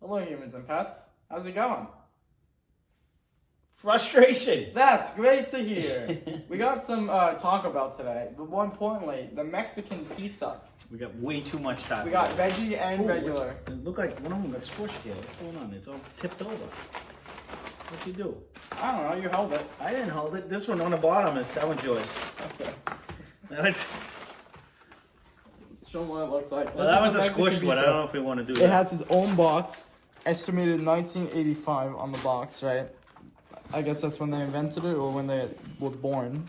Hello, humans and pets. How's it going? Frustration. That's great to hear. We got some Taco Bell today, but more importantly, the Mexican pizza. We got way too much time. We got veggie and regular. It looked like one of them got squished here. What's going on? It's all tipped over. What'd you do? I don't know, you held it. I didn't hold it. This one on the bottom is that one's yours. Okay. That's, Show them what it looks like. well, that was a squished one. I don't know if we want to do that. It has its own box, estimated 1985 on the box, right? I guess that's when they invented it or when they were born.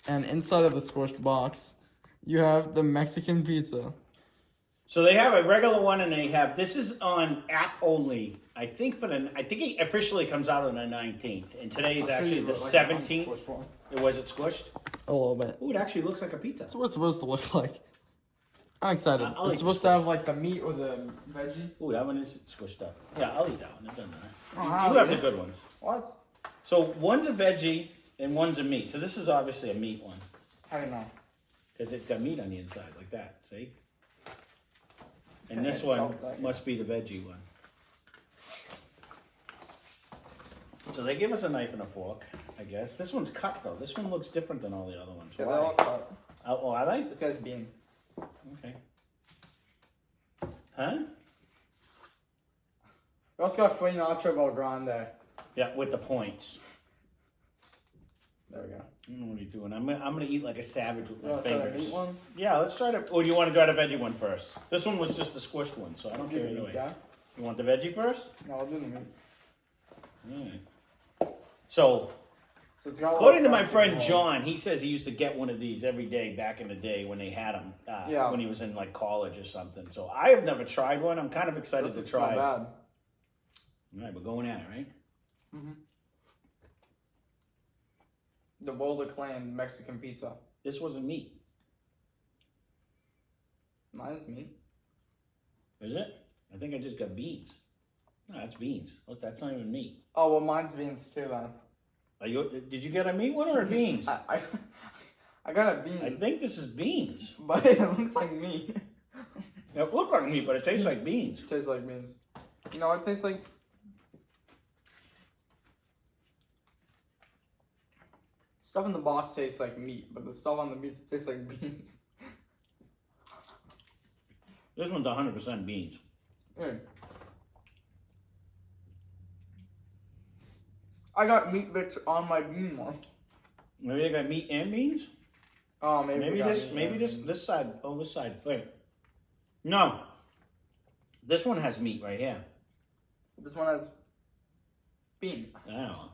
And inside of the squished box, you have the Mexican pizza. So they have a regular one, and they have this is on app only. I think it officially comes out on the 19th, and today is actually the 17th. Was it squished? A little bit. Ooh, it actually looks like a pizza. That's what it's supposed to look like. I'm excited. It's supposed to have like the meat or the veggie. Ooh, that one is squished up. Yeah, I'll eat that one. It doesn't matter. Oh, You have the good ones. What? So one's a veggie and one's a meat. So this is obviously a meat one. How do you know? Because it's got meat on the inside, like that, see? And this one must be the veggie one. So they give us a knife and a fork, I guess. This one's cut, though. This one looks different than all the other ones. Yeah, they're all cut. Oh, are they? This guy's bean. Okay. Huh? We also got free nacho bel grande. Yeah, with the points. There we go. I don't know what you're doing. I'm gonna eat like a savage with my You want to try the fingers. meat one? Yeah, let's try to. Or do you want to try the veggie one first? This one was just the squished one, so I don't care either way. Yeah? You want the veggie first? No, I'll do the meat. Alright. So, It's got according to my friend John, he says he used to get one of these every day back in the day when they had them. Yeah. When he was in like college or something. So I have never tried one. I'm kind of excited to try. It's not bad. Alright, we're going at it, right? Mm-hmm. The world-acclaimed Mexican pizza. This wasn't meat. Mine is meat. Is it? I think I just got beans. No, that's beans. Look, that's not even meat. Oh, well, mine's beans too, then. Did you get a meat one or a beans? I got a beans. I think this is beans. But it looks like meat. It looks like meat, but it tastes like beans. It tastes like beans. You know, it tastes like... Stuff in the box tastes like meat, but the stuff on the pizza tastes like beans. This one's 100% beans. Mm. I got meat bits on my bean one. Maybe they got meat and beans? Oh, maybe This side. Oh, this side. Wait. No. This one has meat right here. This one has bean. I don't know.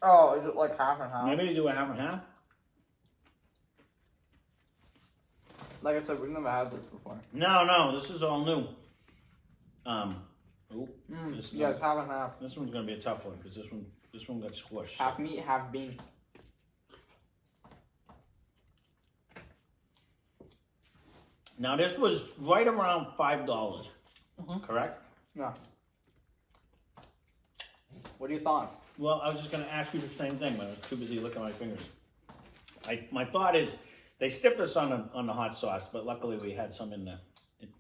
Oh, is it like half and half? Maybe they do a half and half. Like I said, we've never had this before. No, this is all new. Yeah, it's half and half. This one's gonna be a tough one because this one got squished. Half meat, half bean. Now this was right around $5, correct? Yeah. What are your thoughts? Well, I was just gonna ask you the same thing, but I was too busy looking at my fingers. My thought is they stipped us on the hot sauce, but luckily we had some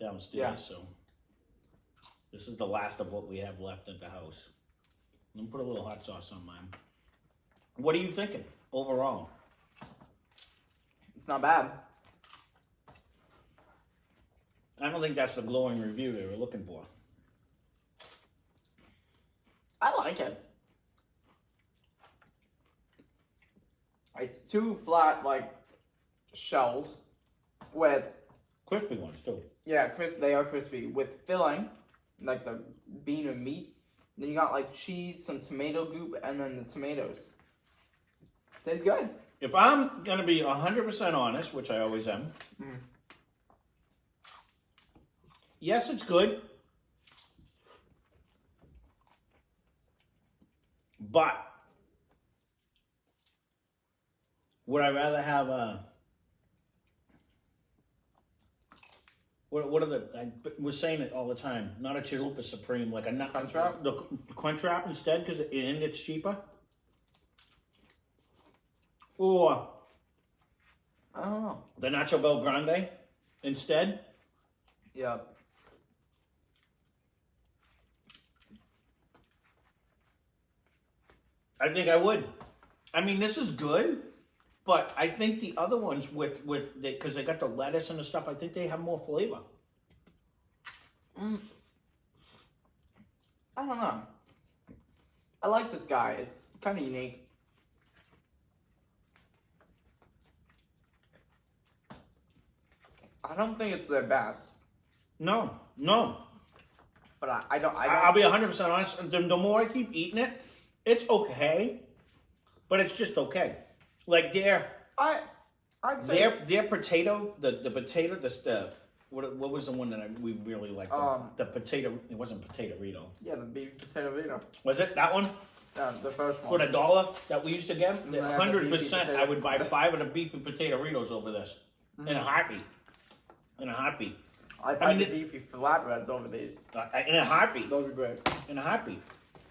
downstairs. Yeah. So this is the last of what we have left at the house. I'm gonna put a little hot sauce on mine. What are you thinking overall? It's not bad. I don't think that's the glowing review they were looking for. I like it. It's two flat, like, shells with... Crispy ones, too. Yeah, they are crispy. With filling, like the bean or meat. Then you got, like, cheese, some tomato goop, and then the tomatoes. Tastes good. If I'm going to be 100% honest, which I always am, yes, it's good. But would I rather have a... What are I was saying it all the time. Not a Chalupa Supreme, like a nut. Crunchwrap? The Crunchwrap instead, because it's cheaper. Or I don't know. the Nacho Bel Grande instead. Yeah. I think I would. I mean, this is good, but I think the other ones with because they got the lettuce and the stuff, I think they have more flavor. I don't know. I like this guy. It's kind of unique. I don't think it's their best. No. But I don't. I'll be 100% honest. The more I keep eating it, it's okay, but it's just okay. Like I'd say their potato, the potato, what was the one that we really liked? The potato. It wasn't potato-rito. Yeah, the beef potato-rito. Was it that one? The first one. For $1 that we used to get, Yeah, 100%. I would buy 5 of the beef and potato-ritos over this in a heartbeat. In a heartbeat. I'd buy the beefy flatbreads over these. In a heartbeat. Those are great. In a heartbeat.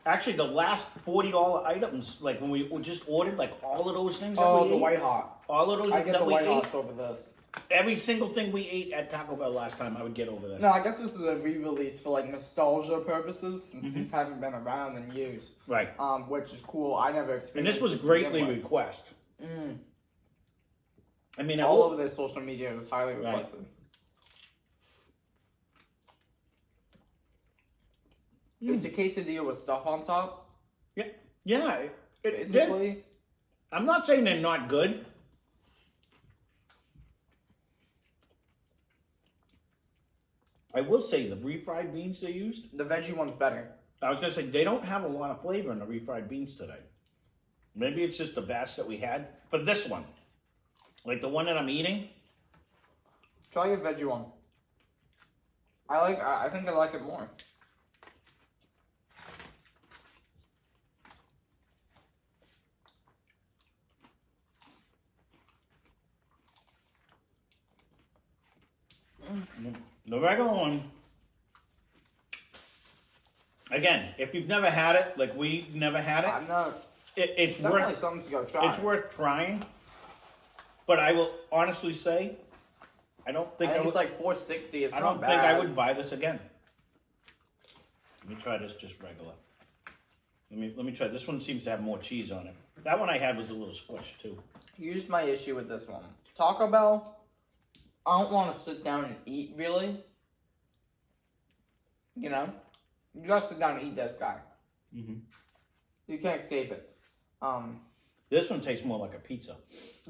Actually, the last $40 items, like when we just ordered, like all of those things that we ate. Oh, the white hot. All of those I get that the we white ate. hots over this. Every single thing we ate at Taco Bell last time, I would get over this. No, I guess this is a re-release for like nostalgia purposes, since these haven't been around in years. Right. Which is cool. I never experienced. And this was it to greatly begin with. requested. I mean, all over their social media, it was highly requested. It's a quesadilla with stuff on top. Yeah. Basically. I'm not saying they're not good. I will say the refried beans they used. The veggie one's better. I was gonna say they don't have a lot of flavor in the refried beans today. Maybe it's just the batch that we had for this one, like the one that I'm eating. Try your veggie one. I think I like it more. The regular one, again, if you've never had it, like we've never had it, I'm not. it's Definitely worth something to go try. it's worth trying. But I will honestly say, I don't think I think would, it's like $4.60. It's I not don't bad. think I would buy this again. Let me try this just regular. Let me try. This one seems to have more cheese on it. That one I had was a little squished too. Here's my issue with this one. Taco Bell, I don't want to sit down and eat, really. You know? You gotta sit down and eat this guy. You can't escape it. This one tastes more like a pizza.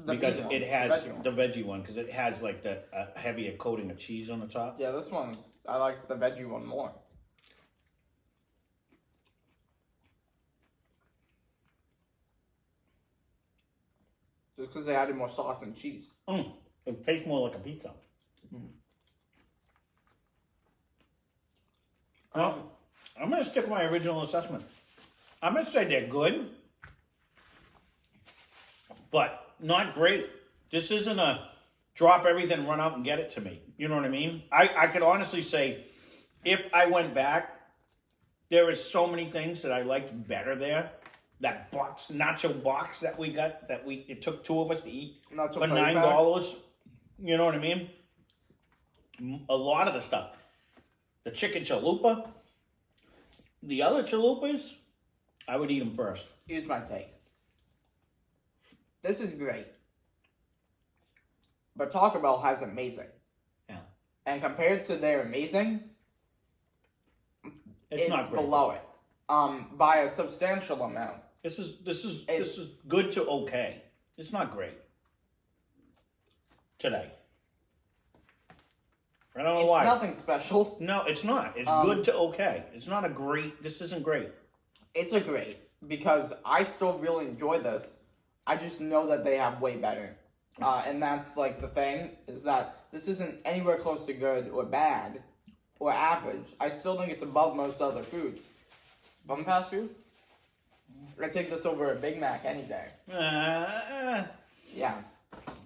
Because it has the veggie one, because it has like the heavier coating of cheese on the top. Yeah, this one's, I like the veggie one more. Just because they added more sauce and cheese. It tastes more like a pizza. Well, I'm going to stick with my original assessment. I'm going to say they're good, but not great. This isn't a drop everything, run out and get it to me. You know what I mean? I could honestly say, if I went back, there is so many things that I liked better there. That nacho box that we got, it took 2 of us to eat Nacho for $9. You know what I mean? A lot of the stuff. The chicken chalupa, the other chalupas, I would eat them first. Here's my take. This is great. But Taco Bell has amazing. Yeah. And compared to their amazing, it's not great. below it. By a substantial amount. This is good to okay. It's not great. Today. I don't know why. It's nothing special. No, it's not. It's good to okay. It's not a great. This isn't great. It's a great because I still really enjoy this. I just know that they have way better. And that's like the thing is that this isn't anywhere close to good or bad or average. I still think it's above most other foods. If I'm fast food, I take this over a Big Mac any day. Yeah.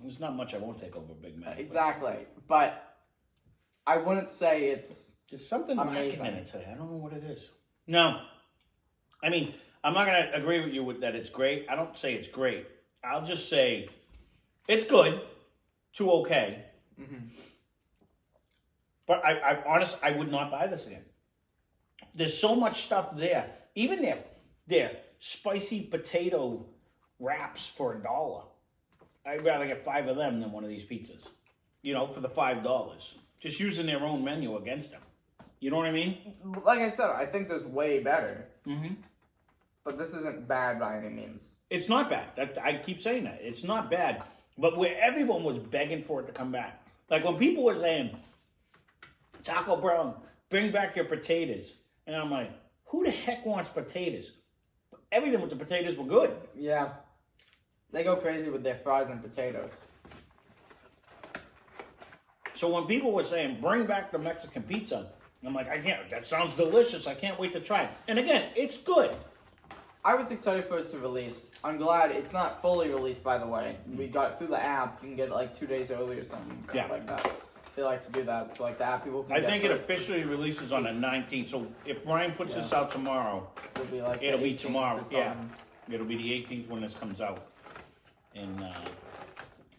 There's not much I won't take over a Big Mac. Exactly. But I wouldn't say it's there's something amazing lacking in it today. I don't know what it is. No. I mean, I'm not going to agree with you with that it's great. I don't say it's great. I'll just say it's good to okay. But I honest, I would not buy this again. There's so much stuff there. Even their spicy potato wraps for $1. I'd rather get 5 of them than one of these pizzas. You know, for the $5. Just using their own menu against them. You know what I mean? Like I said, I think there's way better. Mm-hmm. But this isn't bad by any means. It's not bad. I keep saying that. It's not bad. But where everyone was begging for it to come back. Like when people were saying, Taco Brown, bring back your potatoes. And I'm like, who the heck wants potatoes? Everything with the potatoes were good. Yeah. They go crazy with their fries and potatoes. So when people were saying, bring back the Mexican pizza, I'm like, I can't. That sounds delicious. I can't wait to try it. And again, it's good. I was excited for it to release. I'm glad it's not fully released, by the way. We got it through the app. You can get it like 2 days early or something like that. They like to do that. So like the app people can I think it officially releases on the 19th. So if Brian puts this out tomorrow, it'll be tomorrow. Yeah, it'll be the 18th when this comes out. And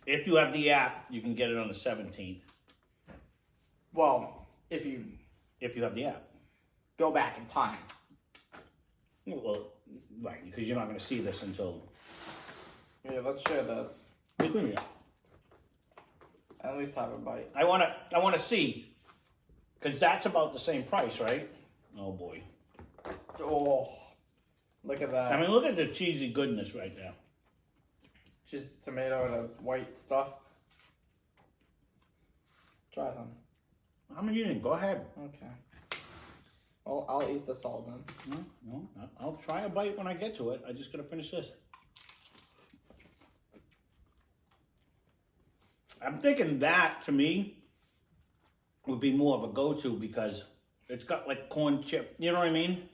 if you have the app, you can get it on the 17th. Well, if you have the app, go back in time. Well, right, because you're not going to see this until. Yeah, let's share this. Yeah. At least have a bite. I wanna see, because that's about the same price, right? Oh boy. Oh, look at that. I mean, look at the cheesy goodness right there. Cheese, tomato, it has white stuff. Try them. I'm eating. Go ahead. Okay. Well, I'll eat this all then. No, I'll try a bite when I get to it. I just gotta finish this. I'm thinking that, to me, would be more of a go-to because it's got like corn chip. You know what I mean?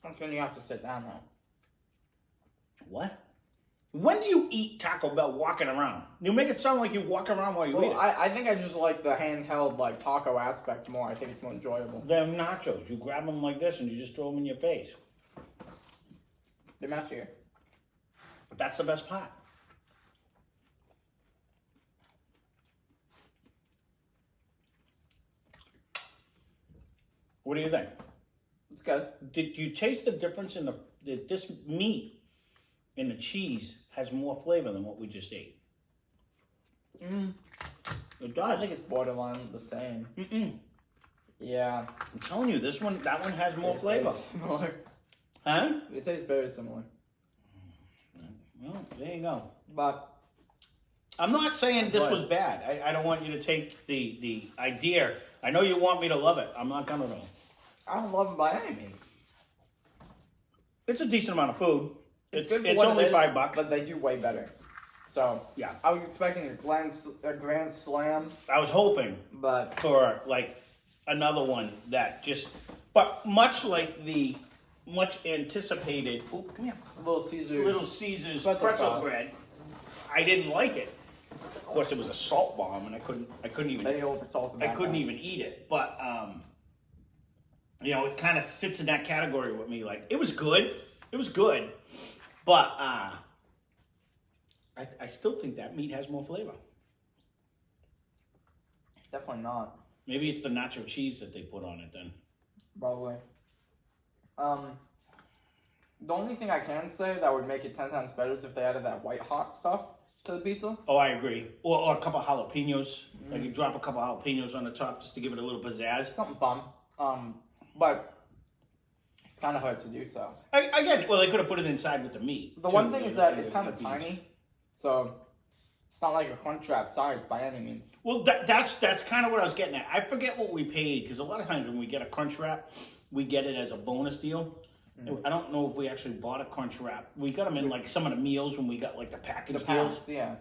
That's when you have to sit down though. What? When do you eat Taco Bell walking around? You make it sound like you walk around while you eat it. I think I just like the handheld like taco aspect more. I think it's more enjoyable. They're nachos. You grab them like this and you just throw them in your face. They match here. But that's the best part. What do you think? It's good. Did you taste the difference in this meat and the cheese has more flavor than what we just ate? It does. I think it's borderline the same. Yeah. I'm telling you, that one has more flavor. Similar. Huh? It tastes very similar. Well, there you go. But I'm not saying this was bad. I don't want you to take the idea. I know you want me to love it. I'm not gonna though. I don't love it by any means. It's a decent amount of food. It's good for what only it is, $5. but they do way better. So yeah, I was expecting a grand slam. I was hoping, but for like another one that just, but much like the much anticipated. Oh, come here. Little Caesars pretzel bread. I didn't like it. Of course, it was a salt bomb, and I couldn't even. They oversalted that. I couldn't even eat it, but you know, it kind of sits in that category with me. Like it was good, but I still think that meat has more flavor. Definitely not. Maybe it's the nacho cheese that they put on it then. Probably. The only thing I can say that would make it 10 times better is if they added that white hot stuff to the pizza. Oh, I agree. Or a couple of jalapenos. Like you drop a couple of jalapenos on the top just to give it a little pizzazz. Something fun. But it's kind of hard to do so. Again, well, they could have put it inside with the meat. The one thing is that it's kind of tiny, so it's not like a Crunchwrap size by any means. Well, that's kind of what I was getting at. I forget what we paid because a lot of times when we get a Crunchwrap, we get it as a bonus deal. I don't know if we actually bought a Crunchwrap. We got them in like some of the meals when we got like the package deals. Yeah.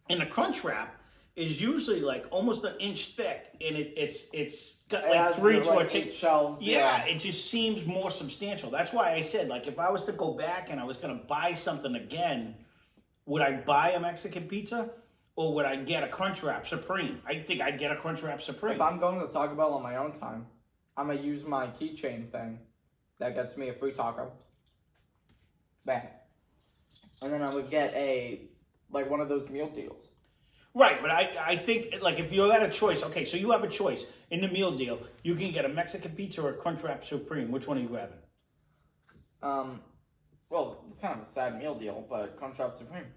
And the Crunchwrap is usually like almost an inch thick, and it's got like three to eight shells. Yeah, it just seems more substantial. That's why I said, like, if I was to go back and I was gonna buy something again, would I buy a Mexican pizza or would I get a Crunchwrap Supreme? I think I'd get a Crunchwrap Supreme. If I'm going to Taco Bell on my own time, I'm gonna use my keychain thing that gets me a free taco. Bang. And then I would get one of those meal deals. Right, but I think, like, if you had a choice, okay, so you have a choice in the meal deal. You can get a Mexican pizza or a Crunchwrap Supreme. Which one are you grabbing? Well, it's kind of a sad meal deal, but Crunchwrap Supreme.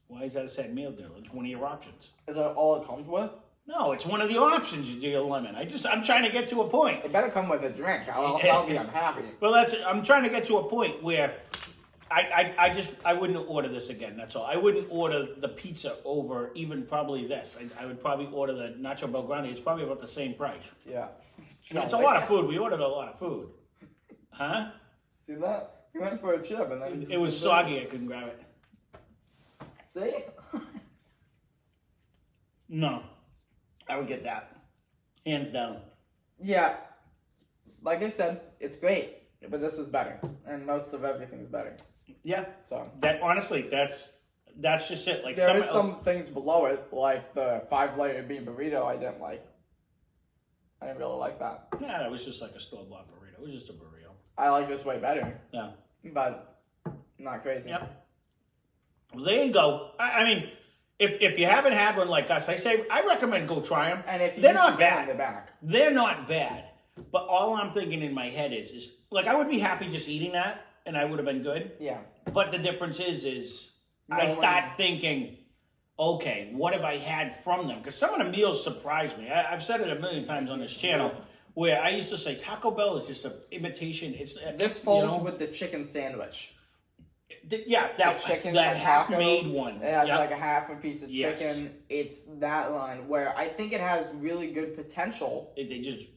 Why is that a sad meal deal? It's one of your options. Is that all it comes with? No, it's one of the options. You do a lemon. I'm trying to get to a point. It better come with a drink. I'll be unhappy. Well, I'm trying to get to a point where I wouldn't order this again. That's all. I wouldn't order the pizza over even probably this. I would probably order the Nacho Bel Grande. It's probably about the same price. Yeah. I mean, it's a lot of food. We ordered a lot of food. Huh? See that? You went for a chip and then it was soggy. I couldn't grab it. See? No. I would get that. Hands down. Yeah. Like I said, it's great, but this is better. And most of everything is better. Yeah. So that honestly, that's just it. Like there is some things below it, like the 5-layer bean burrito I didn't like. I didn't really like that. Yeah, that was just like a store-bought burrito. It was just a burrito. I like this way better. Yeah. But not crazy. Yep. Well, there you go. I mean, if you haven't had one like us, I recommend go try them. And if you they're not bad, they're back. They're not bad. But all I'm thinking in my head is like I would be happy just eating that, and I would have been good. Yeah. But the difference is I start thinking, okay, what have I had from them? Because some of the meals surprise me. I've said it a million times on this channel. Where I used to say Taco Bell is just an imitation. This falls with the chicken sandwich. That chicken, that half-made one. It has like a half a piece of chicken. It's that line where I think it has really good potential. They just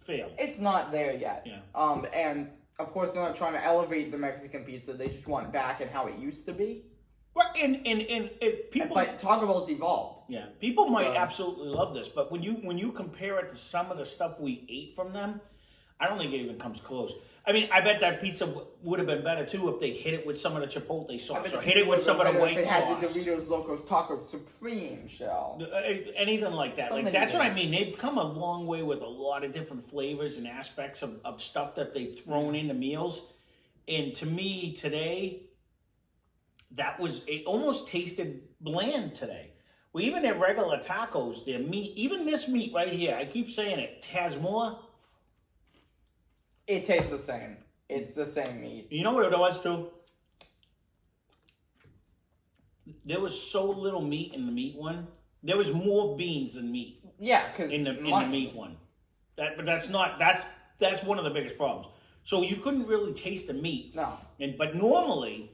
failed. It's not there yet. Yeah. And of course they're not trying to elevate the Mexican pizza. They just want back at how it used to be. Right, and people. But Taco Bell's evolved. Yeah, people might absolutely love this, but when you compare it to some of the stuff we ate from them, I don't think it even comes close. I mean, I bet that pizza would have been better too if they hit it with some of the chipotle sauce or hit it with some of the white sauce. If it had the Doritos Locos Taco Supreme shell. Anything like that. Like that's what I mean. They've come a long way with a lot of different flavors and aspects of stuff that they've thrown into meals. And to me today, it almost tasted bland today. Well, even their regular tacos, their meat, even this meat right here, I keep saying it has more. It tastes the same. It's the same meat. You know what it was too? There was so little meat in the meat one. There was more beans than meat. Yeah, because in the meat one. But that's one of the biggest problems. So you couldn't really taste the meat. No. But normally,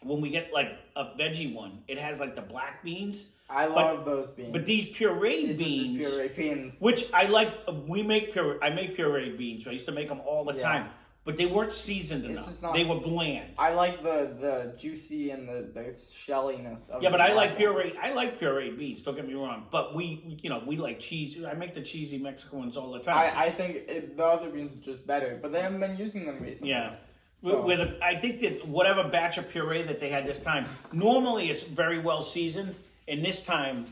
when we get like a veggie one, it has like the black beans. I love those beans. But these pureed beans, which I like, I make pureed beans. I used to make them all the time. But they weren't seasoned enough. They were bland. I like the juicy and the shelliness of but I like pureed beans, don't get me wrong. But we like cheese. I make the cheesy Mexican ones all the time. I think the other beans are just better, but they haven't been using them recently. Yeah. So. I think that whatever batch of puree that they had this time, normally it's very well seasoned, and this time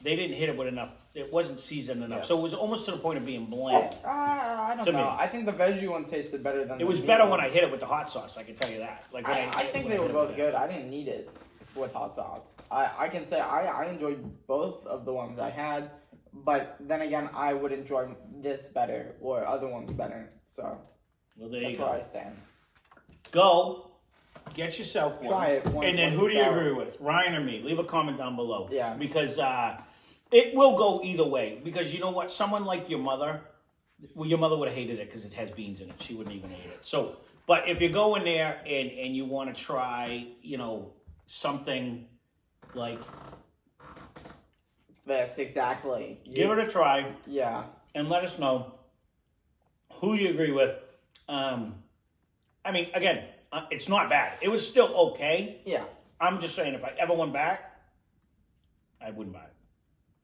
they didn't hit it with enough. It wasn't seasoned enough, so it was almost to the point of being bland. I don't know. I think the veggie one tasted better than. It was better when I hit it with the hot sauce. I can tell you that. Like I think they were both good. I didn't need it with hot sauce. I can say I enjoyed both of the ones I had, but then again, I would enjoy this better or other ones better. So that's where I stand. Go, get yourself one. Try it. And then who do you agree with, Ryan or me? Leave a comment down below. Yeah. Because it will go either way. Because you know what? Someone like your mother, your mother would have hated it because it has beans in it. She wouldn't even eat it. So, but if you go in there and you want to try, something like this, exactly. Give it a try. Yeah. And let us know who you agree with. I mean, again, it's not bad. It was still okay. Yeah. I'm just saying, if I ever went back, I wouldn't buy it.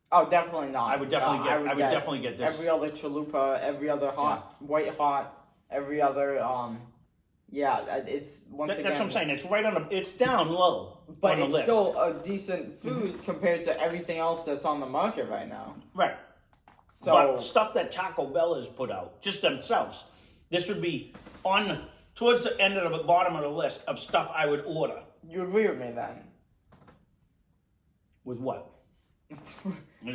Oh, definitely not. I would definitely get this. Every other chalupa, every other white hot, every other it's again. That's what I'm saying. It's right on it's down low. But on the it's list. still a decent food compared to everything else that's on the market right now. Right. So but stuff that Taco Bell has put out, just themselves. This would be towards the end of the bottom of the list of stuff I would order. You agree with me then? With what?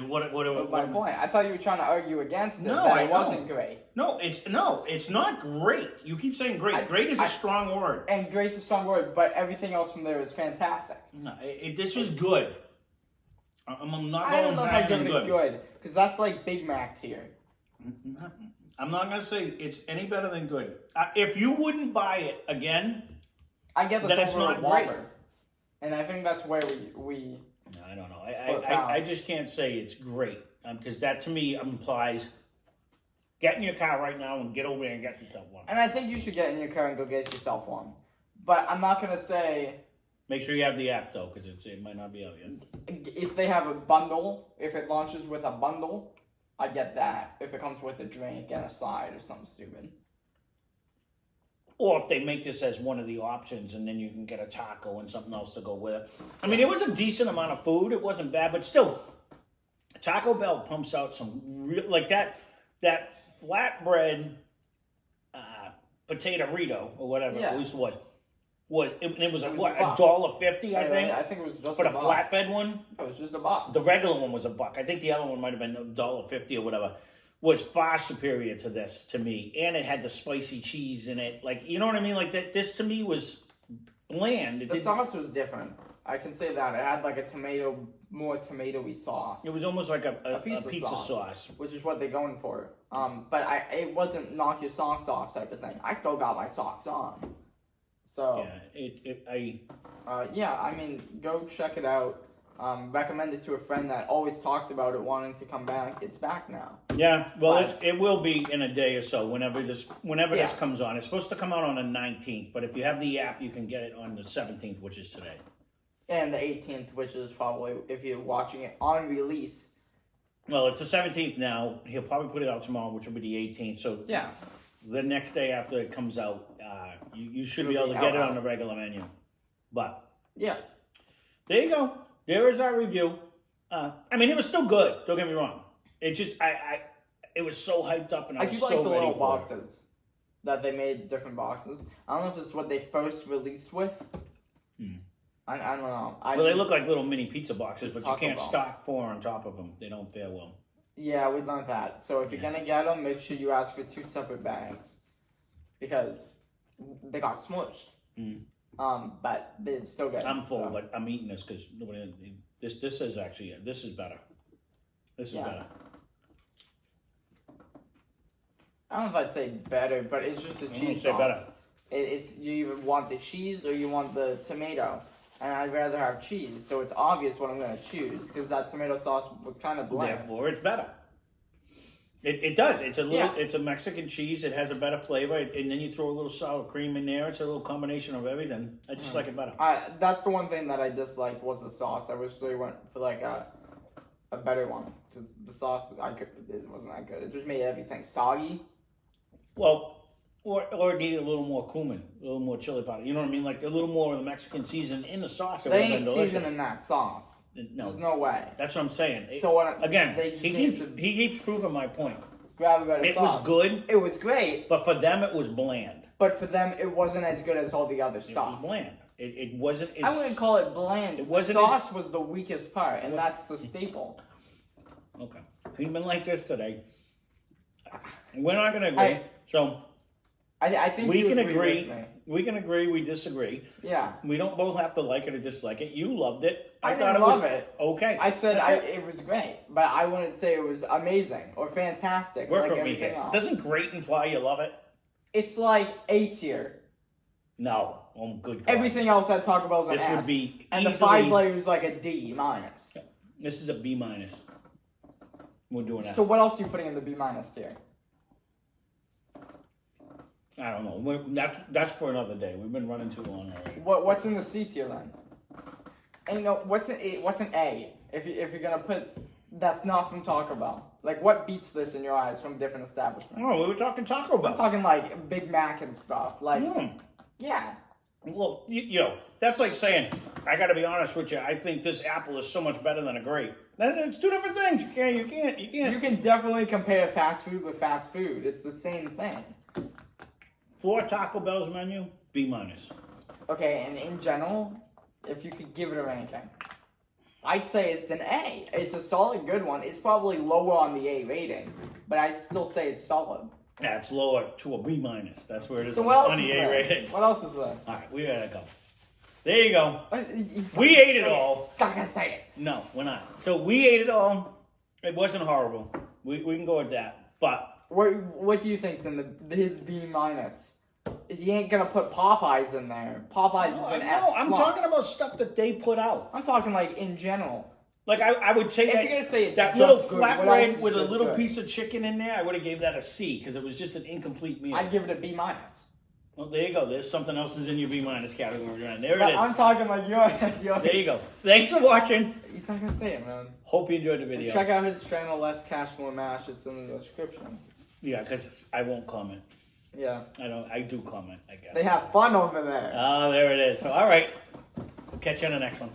What My point. I thought you were trying to argue against it. No, that I it wasn't don't. great. No, it's not great. You keep saying great. Great is a strong word. And great's a strong word, but everything else from there is fantastic. No, this was good. I'm not I don't going know if I'd bad give and it good, because that's like Big Mac tier. I'm not gonna say it's any better than good. If you wouldn't buy it again, I get then the it's over not Whopper, great. and I think that's where we I don't know. split I pounds. just can't say it's great because that to me implies get in your car right now and get over there and get yourself one. And I think you should get in your car and go get yourself one. But I'm not gonna say Make sure you have the app though, because it might not be out yet. if they have a bundle. If it launches with a bundle, I get that. If it comes with a drink and a side or something stupid. Or if they make this as one of the options, and then you can get a taco and something else to go with it. I mean, it was a decent amount of food. It wasn't bad, but still, Taco Bell pumps out some real like that flatbread potato Rito or whatever Yeah. at least was. It was It was what, a buck. $1.50, I think. I think it was just For a the buck. flatbed one, It was just a buck. the regular one was $1. I think the other one might have been $1.50 or whatever. Was far superior to this to me, and it had the spicy cheese in it. Like, you know what I mean? Like that. This to me was bland. The sauce was different. I can say that. It had like a more tomatoey sauce. It was almost like a pizza pizza sauce. Which is what they're going for. But it wasn't knock your socks off type of thing. I still got my socks on. So Yeah, I mean, go check it out. Recommend it to a friend that always talks about it, wanting to come back. It's back now. Yeah, well, But- it will be in a day or so. Whenever this Yeah. comes on, it's supposed to come out on the 19th. But if you have the app, you can get it on the 17th, which is today. And the 18th, which is probably, if you're watching it on release. Well, it's the 17th now. He'll probably put it out tomorrow, which will be the 18th. So Yeah. the next day after it comes out, you should be It'll able to be get it out. on the regular menu. But Yes. there you go. There is our review. I mean, it was still good. Don't get me wrong. It just, it was so hyped up, and I I was do so like the ready little for it. boxes that they made, different boxes. I don't know if this is what they first released with. I don't know. Well, they look like little mini pizza boxes, but you Taco can't Bell. stock 4 on top of them. They don't fare well. Yeah, we learned that. So if you're gonna get them, make sure you ask for 2 separate bags, because they got smushed. But it's still good. I'm full, so. but I'm eating this because nobody. This is actually this is better. This is better. I don't know if I'd say better, but it's just a cheese say sauce. better. It's you either want the cheese or you want the tomato, and I'd rather have cheese. So it's obvious what I'm gonna choose because that tomato sauce was kind of bland. Therefore, it's better. It does. It's a little. Yeah. It's a Mexican cheese. It has a better flavor, and then you throw a little sour cream in there. It's a little combination of everything. I just like it better. That's the one thing that I disliked was the sauce. I wish they went for like a better one because the sauce it wasn't that good. It just made everything soggy. Well, or it needed a little more cumin, a little more chili powder. You know what I mean? Like a little more of the Mexican season in the sauce. It They would have ain't been delicious. seasoning that sauce. No, There's no way. that's what I'm saying. So what? Again, they just he need keeps proving my point. grab a better It sauce. was good, It was great, but for them it was bland. but for them it wasn't as good as all the other It stuff. was bland. It wasn't. I wouldn't call it bland. It wasn't the sauce as- was the weakest part, and that's the staple. Okay, he's been like this today. We're not going to agree. So I think we you can agree. agree. With me. We can agree. We disagree. Yeah, We don't both have to like it or dislike it. You loved it. I thought didn't it love was it. okay. I said That's it was great, but I wouldn't say it was amazing or fantastic. Work like with me everything here. else. Doesn't great imply you love it? It's like A tier. No. Oh, good God. Everything else at Taco Bell's an This S. would be and the easily- 5 layers like a D minus. This is a B minus. We're doing that. So what else are you putting in the B minus tier? I don't know. That's for another day. We've been running too long already. What's in the C tier then? And you know what's an A? If you're gonna put that's not from Taco Bell. Like what beats this in your eyes from different establishments? Oh, we were talking Taco Bell. I'm talking like Big Mac and stuff. Like yeah. Well, you know, that's like saying, I got to be honest with you. I think this apple is so much better than a grape. It's 2 different things. You can't. You can definitely compare fast food with fast food. It's the same thing. For Taco Bell's menu, B minus. Okay, and in general, if you could give it a ranking. I'd say it's an A. It's a solid, good one. It's probably lower on the A rating, but I'd still say it's solid. That's lower to a B minus. That's where it is So what else on is the A there? rating. What else is there? All right, we gotta go. There you go. He's We not ate it gonna say all. He's not gonna say it. No, we're not. So we ate it all. It wasn't horrible. We can go with that. But What do you think's in his B minus? He ain't gonna put Popeyes in there. Popeyes is an S+. I'm talking about stuff that they put out. I'm talking like in general. Like I would say If that, you're gonna say it's that just little good, what else flatbread is with a just little good? piece of chicken in there, I would have gave that a C because it was just an incomplete meal. I'd give it a B minus. Well, there you go. There's something else is in your B minus category. And there But it is. I'm talking like you. There you go. Thanks for watching. He's not gonna say it, man. Hope you enjoyed the And video. check out his channel, Less Cash More Mash. It's in the description. Yeah, because I won't comment. Yeah. I do comment, I guess. They have fun over there. Oh, there it is. So, all right. We'll catch you on the next one.